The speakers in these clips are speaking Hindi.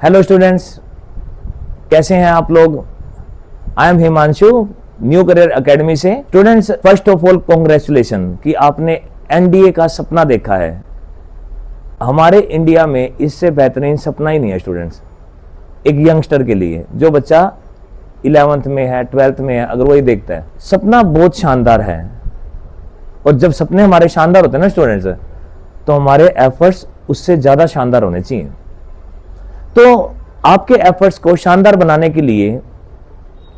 हेलो स्टूडेंट्स, कैसे हैं आप लोग। I am Himanshu, new career academy से। Students, first of all congratulation कि आपने एनडीए का सपना देखा है। हमारे इंडिया में इससे बेहतरीन सपना ही नहीं है स्टूडेंट्स, एक यंगस्टर के लिए। जो बच्चा 11th में है, 12th में है, अगर वही देखता है, सपना बहुत शानदार है। और जब सपने हमारे शानदार होते हैं ना स्टूडेंट्स, तो हमारे एफर्ट्स उससे ज्यादा शानदार होने चाहिए। तो आपके एफर्ट्स को शानदार बनाने के लिए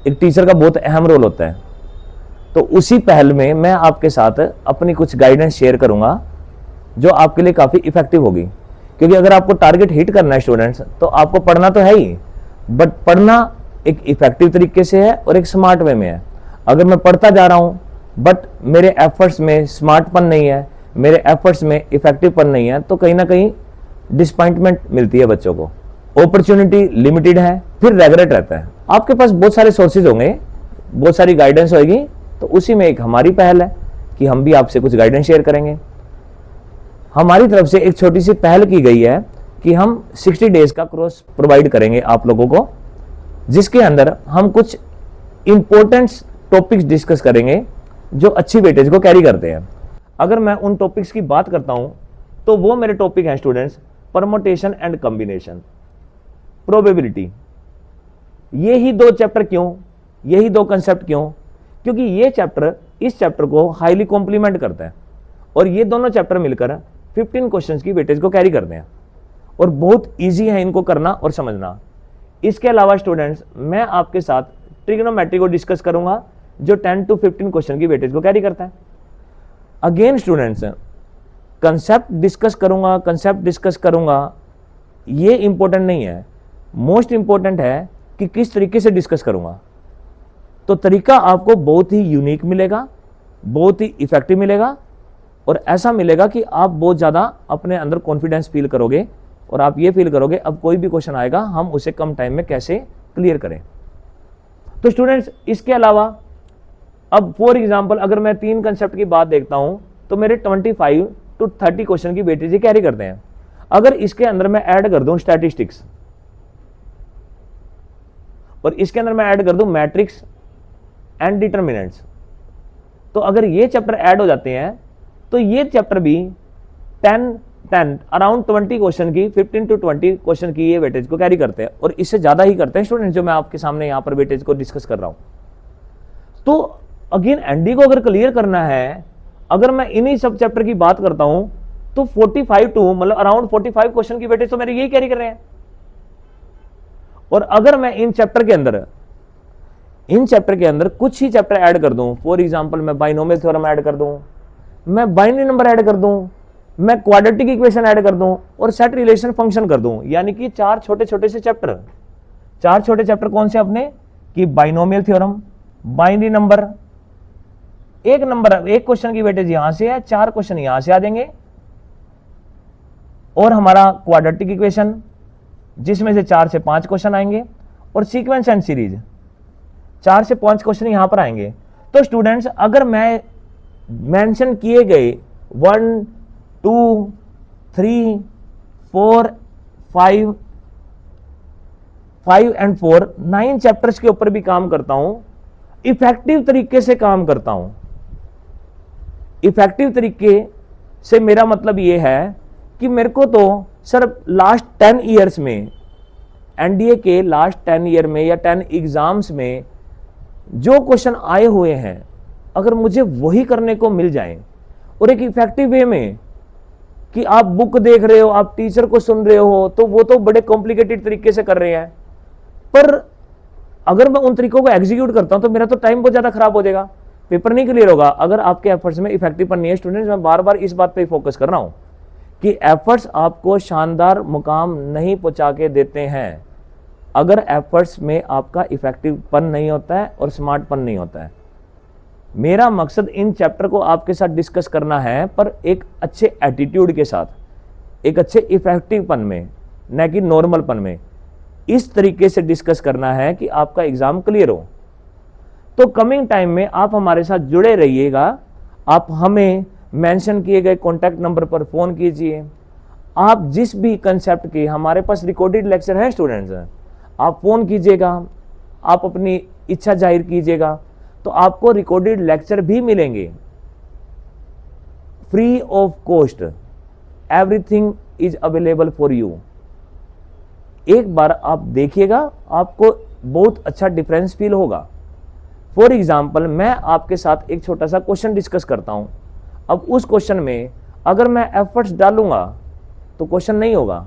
एक टीचर का बहुत अहम रोल होता है। तो उसी पहल में मैं आपके साथ अपनी कुछ गाइडेंस शेयर करूंगा जो आपके लिए काफी इफेक्टिव होगी। क्योंकि अगर आपको टारगेट हिट करना है स्टूडेंट्स, तो आपको पढ़ना तो है ही, बट पढ़ना एक इफेक्टिव तरीके से है और एक स्मार्ट वे में है। अगर मैं पढ़ता जा रहा हूं बट मेरे एफर्ट्स में स्मार्टपन नहीं है, मेरे एफर्ट्स में इफेक्टिवपन नहीं है, तो कहीं ना कहीं डिसअपॉइंटमेंट मिलती है बच्चों को। अपॉर्चुनिटी लिमिटेड है, फिर रेग्रेट रहता है। आपके पास बहुत सारे सोर्सेज होंगे, बहुत सारी गाइडेंस होगी, तो उसी में एक हमारी पहल है कि हम भी आपसे कुछ गाइडेंस शेयर करेंगे। हमारी तरफ से एक छोटी सी पहल की गई है कि हम 60 डेज का कोर्स प्रोवाइड करेंगे आप लोगों को, जिसके अंदर हम कुछ इंपॉर्टेंट टॉपिक्स डिस्कस करेंगे जो अच्छी वेटेज को कैरी करते हैं। अगर मैं उन टॉपिक्स की बात करता हूं तो वो मेरे टॉपिक हैं students, permutation and combination, probability. ये ही दो चैप्टर क्यों, यही दो कंसेप्ट क्यों? क्योंकि ये चैप्टर इस चैप्टर को हाईली कॉम्प्लीमेंट करता है और ये दोनों चैप्टर मिलकर 15 क्वेश्चंस की वेटेज को कैरी करते हैं और बहुत इजी है इनको करना और समझना। इसके अलावा स्टूडेंट्स, मैं आपके साथ ट्रिग्नोमेट्री को डिस्कस करूंगा जो 10 to 15 क्वेश्चन की वेटेज को कैरी करता है। अगेन स्टूडेंट्स, कंसेप्ट डिस्कस करूंगा, ये इंपॉर्टेंट नहीं है। मोस्ट इंपॉर्टेंट है कि किस तरीके से डिस्कस करूंगा। तो तरीका आपको बहुत ही यूनिक मिलेगा, बहुत ही इफेक्टिव मिलेगा और ऐसा मिलेगा कि आप बहुत ज्यादा अपने अंदर कॉन्फिडेंस फील करोगे और आप ये फील करोगे अब कोई भी क्वेश्चन आएगा हम उसे कम टाइम में कैसे क्लियर करें। तो स्टूडेंट्स, इसके अलावा अब फॉर एग्जांपल अगर मैं 3 कंसेप्ट की बात देखता हूं तो मेरे 25 to 30 क्वेश्चन की वेटेज कैरी करते हैं। अगर इसके अंदर मैं ऐड कर दूं स्टैटिस्टिक्स और इसके अंदर मैं ऐड कर दूं मैट्रिक्स एंड डिटरमिनेंट्स, तो अगर ये चैप्टर ऐड हो जाते हैं तो ये चैप्टर भी 10 अराउंड 20 क्वेश्चन की, 15 to 20 क्वेश्चन की ये वेटेज को कैरी करते हैं और इससे ज्यादा ही करते हैं स्टूडेंट्स जो मैं आपके सामने यहां पर वेटेज को डिस्कस कर रहा हूं। तो अगेन एनडी को अगर क्लियर करना है, अगर मैं इन्हीं सब चैप्टर की बात करता हूं तो 45 टू मतलब अराउंड 45 क्वेश्चन की वेटेज तो मेरे यही कैरी कर रहे हैं। और अगर मैं इन चैप्टर के अंदर कुछ ही चैप्टर ऐड कर दूं, फॉर एग्जांपल मैं बाइनोमियल थ्योरम ऐड कर दूं, मैं बाइनरी नंबर ऐड कर दूं, मैं क्वाड्रेटिक इक्वेशन ऐड कर दूं और सेट रिलेशन फंक्शन कर दूं, यानी कि 4 छोटे छोटे से चैप्टर। 4 छोटे चैप्टर कौन से अपने कि बाइनोमियल थ्योरम, बाइनरी नंबर, एक क्वेश्चन की वेटेज यहां से है, 4 क्वेश्चन यहां से आ जाएंगे, और हमारा क्वाड्रेटिक इक्वेशन जिसमें से 4 से 5 क्वेश्चन आएंगे, और सीक्वेंस एंड सीरीज 4 से 5 क्वेश्चन यहां पर आएंगे। तो स्टूडेंट्स, अगर मैं मेंशन किए गए 1 2 3 4 5 एंड 4 9 चैप्टर्स के ऊपर भी काम करता हूं, इफेक्टिव तरीके से काम करता हूं। इफेक्टिव तरीके से मेरा मतलब यह है कि मेरे को तो सर लास्ट 10 ईयर्स में, एनडीए के लास्ट 10 ईयर में या 10 एग्जाम्स में जो क्वेश्चन आए हुए हैं, अगर मुझे वही करने को मिल जाए और एक इफेक्टिव वे में, कि आप बुक देख रहे हो, आप टीचर को सुन रहे हो, तो वो तो बड़े कॉम्प्लिकेटेड तरीके से कर रहे हैं, पर अगर मैं उन तरीकों को एग्जीक्यूट करता हूं तो मेरा तो टाइम बहुत ज्यादा खराब हो जाएगा, पेपर नहीं क्लियर होगा अगर आपके एफर्ट्स में इफेक्टिव नहीं है। स्टूडेंट्स, मैं बार बार इस बात पे फोकस कर रहा हूं कि एफर्ट्स आपको शानदार मुकाम नहीं पहुंचा के देते हैं अगर एफर्ट्स में आपका इफेक्टिवपन नहीं होता है और स्मार्टपन नहीं होता है। मेरा मकसद इन चैप्टर को आपके साथ डिस्कस करना है, पर एक अच्छे एटीट्यूड के साथ, एक अच्छे इफेक्टिवपन में, न कि नॉर्मलपन में। इस तरीके से डिस्कस करना है कि आपका एग्जाम क्लियर हो। तो कमिंग टाइम में आप हमारे साथ जुड़े रहिएगा। आप हमें मेंशन किए गए कॉन्टैक्ट नंबर पर फोन कीजिए, आप जिस भी कंसेप्ट के, हमारे पास रिकॉर्डेड लेक्चर है स्टूडेंट्स, आप फोन कीजिएगा, आप अपनी इच्छा जाहिर कीजिएगा, तो आपको रिकॉर्डेड लेक्चर भी मिलेंगे free of cost. Everything is available for you. एक बार आप देखिएगा, आपको बहुत अच्छा डिफरेंस फील होगा। फॉर एग्जाम्पल, मैं आपके साथ एक छोटा सा क्वेश्चन डिस्कस करता हूं। अब उस क्वेश्चन में अगर मैं एफर्ट्स डालूंगा तो क्वेश्चन नहीं होगा।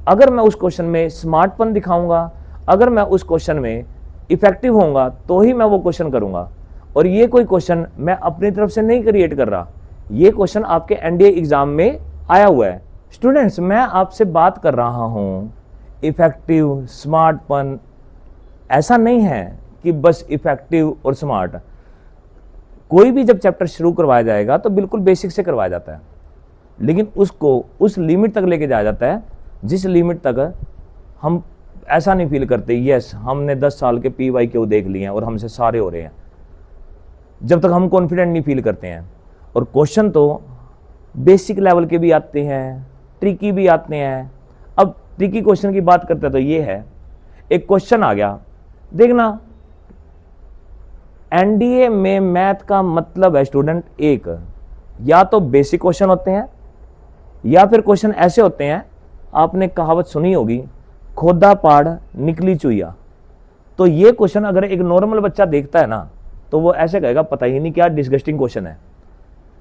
अगर मैं उस क्वेश्चन में स्मार्टपन दिखाऊंगा, अगर मैं उस क्वेश्चन में इफेक्टिव होऊंगा, तो ही मैं वो क्वेश्चन करूंगा। और ये कोई क्वेश्चन मैं अपनी तरफ से नहीं क्रिएट कर रहा, ये क्वेश्चन आपके एनडीए एग्जाम में आया हुआ है। स्टूडेंट्स, मैं आपसे बात कर रहा हूं इफेक्टिव, स्मार्टपन। ऐसा नहीं है कि बस इफेक्टिव और स्मार्ट। कोई भी जब चैप्टर शुरू करवाया जाएगा तो बिल्कुल बेसिक से करवाया जाता है, लेकिन उसको उस लिमिट तक लेके जाया जाता है जिस लिमिट तक हम ऐसा नहीं फील करते यस हमने 10 साल के PYQ देख लिए हैं और हमसे सारे हो रहे हैं, जब तक हम कॉन्फिडेंट नहीं फील करते हैं। और क्वेश्चन तो बेसिक लेवल के भी आते हैं, ट्रिकी भी आते हैं। अब ट्रिकी क्वेश्चन की बात करते हैं तो ये है, एक क्वेश्चन आ गया, देखना एनडीए में मैथ का मतलब है स्टूडेंट, एक या तो बेसिक क्वेश्चन होते हैं या फिर क्वेश्चन ऐसे होते हैं, आपने कहावत सुनी होगी, खोदा पहाड़ निकली चुईया। तो ये क्वेश्चन अगर एक नॉर्मल बच्चा देखता है ना तो वो ऐसे कहेगा पता ही नहीं क्या डिस्गस्टिंग क्वेश्चन है।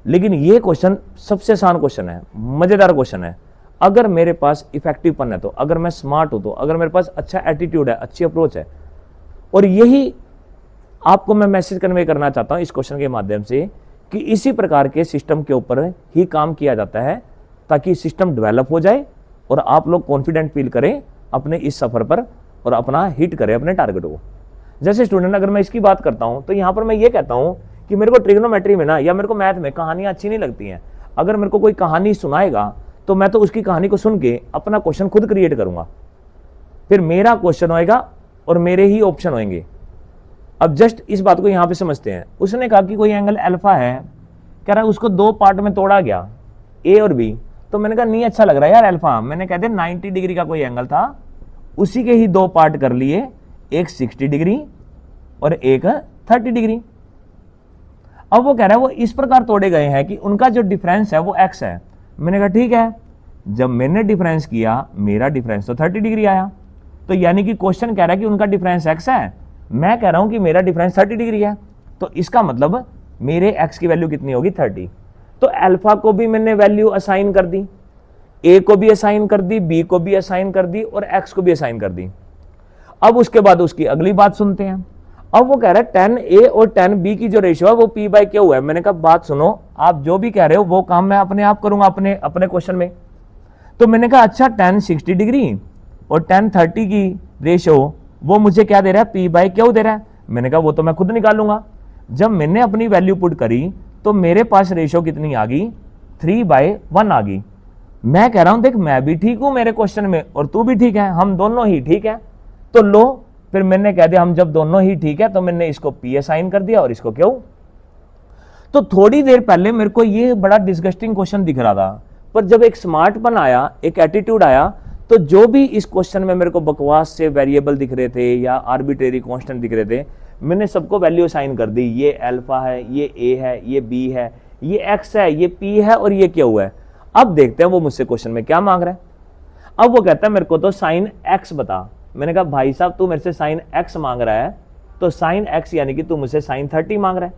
लेकिन ये क्वेश्चन सबसे आसान क्वेश्चन है, मजेदार क्वेश्चन है। अगर मेरे पास इफेक्टिवपन है तो, अगर मैं स्मार्ट हूं तो, अगर मेरे पास अच्छा एटीट्यूड है, अच्छी अप्रोच है, और यही आपको मैं मैसेज कन्वे करना चाहता हूं इस क्वेश्चन के माध्यम से कि इसी प्रकार के सिस्टम के ऊपर ही काम किया जाता है ताकि सिस्टम डेवलप हो जाए और आप लोग कॉन्फिडेंट फील करें अपने इस सफर पर और अपना हिट करें अपने टारगेट को। जैसे स्टूडेंट, अगर मैं इसकी बात करता हूं तो यहां पर मैं ये कहता हूं कि मेरे को ट्रिग्नोमेट्री में ना या मेरे को मैथ में कहानियां अच्छी नहीं लगती हैं। अगर मेरे को कोई कहानी सुनाएगा तो मैं तो उसकी कहानी को सुन के अपना क्वेश्चन खुद क्रिएट करूंगा, फिर मेरा क्वेश्चन होएगा और मेरे ही ऑप्शन होंगे। अब जस्ट इस बात को यहां पे समझते हैं। उसने कहा कि कोई एंगल अल्फा है, कह रहा है उसको 2 पार्ट में तोड़ा गया, ए और बी। तो मैंने कहा नहीं अच्छा लग रहा है यार अल्फा। मैंने कहते 90 डिग्री का कोई एंगल था, उसी के ही 2 पार्ट कर लिए, एक 60 डिग्री और एक 30 डिग्री। अब वो कह रहा है वो इस प्रकार तोड़े गए हैं कि उनका जो डिफरेंस है वो x है। मैंने कहा ठीक है, जब मैंने डिफरेंस किया मेरा डिफरेंस तो 30 डिग्री आया, तो यानी कि क्वेश्चन कह रहा है कि उनका डिफरेंस x है, मैं कह रहा हूं कि मेरा डिफरेंस 30 डिग्री है, तो इसका मतलब मेरे x की वैल्यू कितनी होगी 30। तो अल्फा को भी मैंने वैल्यू असाइन कर दी, a को भी असाइन कर दी, b को भी असाइन कर दी और x को भी असाइन कर दी। अब उसके बाद उसकी अगली बात सुनते हैं। अब वो कह रहा है 10a और 10b की जो रेशियो है वो p/q है। मैंने कहा बात सुनो, आप जो भी कह रहे हो वो काम मैं अपने आप करूंगा अपने क्वेश्चन में। तो मैंने कहा अच्छा 10 60 डिग्री और 10 30 की रेशियो वो मुझे क्या दे रहा है, p/q दे रहा है। मैंने कहा वो तो मैं खुद निकालूंगा। जब मैंने अपनी वैल्यू पुट करी तो मेरे पास रेशियो कितनी आ गई, 3/1 आ गई। मैं कह रहा हूं देख मैं भी ठीक हूं मेरे क्वेश्चन में और तू भी ठीक है, हम दोनों ही ठीक है। तो लो, फिर मैंने कह दिया हम जब दोनों ही ठीक है तो मैंने इसको p असाइन कर दिया और इसको q। तो थोड़ी देर पहले मेरे को ये बड़ा डिस्गस्टिंग क्वेश्चन दिख रहा था, पर जब एक स्मार्टपन आया, एक एटीट्यूड आया, तो जो भी इस क्वेश्चन में मेरे को बकवास से वेरिएबल दिख रहे थे या आर्बिट्रेरी कांस्टेंट दिख रहे थे, मैंने सबको वैल्यू असाइन कर दी। ये अल्फा है, ये a है, ये b है, ये x है, ये p है और ये q है। अब देखते हैं वो मुझसे क्वेश्चन में क्या मांग रहा है। अब वो कहता है मेरे को तो साइन x बता। मैंने कहा भाई साहब तू मेरे से साइन x मांग रहा है तो साइन x यानी कि तू मुझसे साइन 30 मांग रहा है।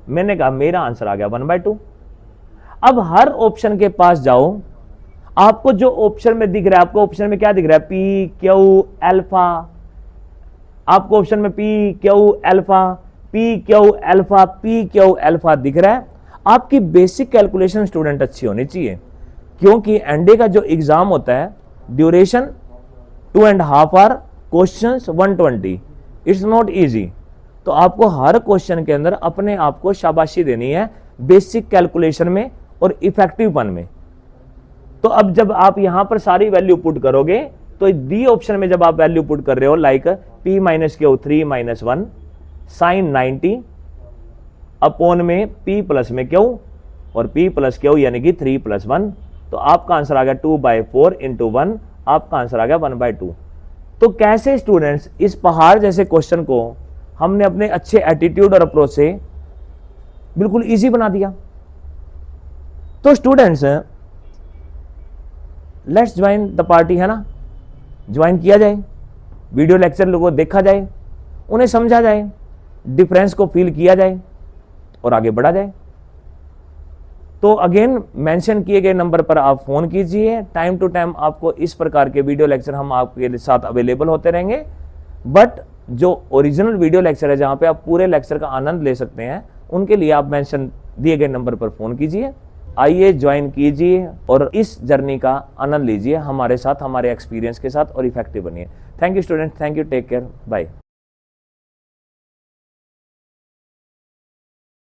मैंने कहा मेरा आंसर आ गया 1/2। अब हर ऑप्शन के पास जाओ, आपको जो ऑप्शन में दिख रहा है, आपको ऑप्शन में क्या दिख रहा है, p q अल्फा। आपको ऑप्शन में p q alpha, p q alpha, p q alpha दिख रहा है। आपकी बेसिक कैलकुलेशन स्टूडेंट अच्छी होनी चाहिए, क्योंकि एनडीए का जो एग्जाम होता है duration 2.5 hour, questions 120, it's not easy. तो आपको हर क्वेश्चन के अंदर अपने आप को शाबाशी देनी है बेसिक कैलकुलेशन में और इफेक्टिवपन में। तो अब जब आप यहां पर सारी वैल्यू पुट करोगे तो डी ऑप्शन में जब आप वैल्यू पुट कर रहे हो लाइक p-q 3-1 साइन 90 अपॉन में p प्लस में q और p प्लस q यानी कि 3+1 तो आपका आंसर आ गया 2/4 इंटू 1, आपका आंसर आ गया 1/2। तो कैसे स्टूडेंट्स इस पहाड़ जैसे क्वेश्चन को हमने अपने अच्छे एटीट्यूड और अप्रोच से बिल्कुल इजी बना दिया। तो students let's join the party, है ना, ज्वाइन किया जाए, वीडियो लेक्चर लोगों को देखा जाए, उन्हें समझा जाए, डिफरेंस को फील किया जाए और आगे बढ़ा जाए। तो अगेन मेंशन किए गए नंबर पर आप फोन कीजिए, टाइम टू टाइम आपको इस प्रकार के वीडियो लेक्चर हम आपके साथ अवेलेबल होते रहेंगे। बट जो ओरिजिनल वीडियो लेक्चर है जहां पे आप पूरे लेक्चर का आनंद ले सकते हैं, उनके लिए आप मेंशन दिए गए नंबर पर फोन कीजिए, आइए ज्वाइन कीजिए और इस जर्नी का आनंद लीजिए हमारे साथ, हमारे एक्सपीरियंस के साथ और इफेक्टिव बनिए। Thank you student, thank you, take care, bye.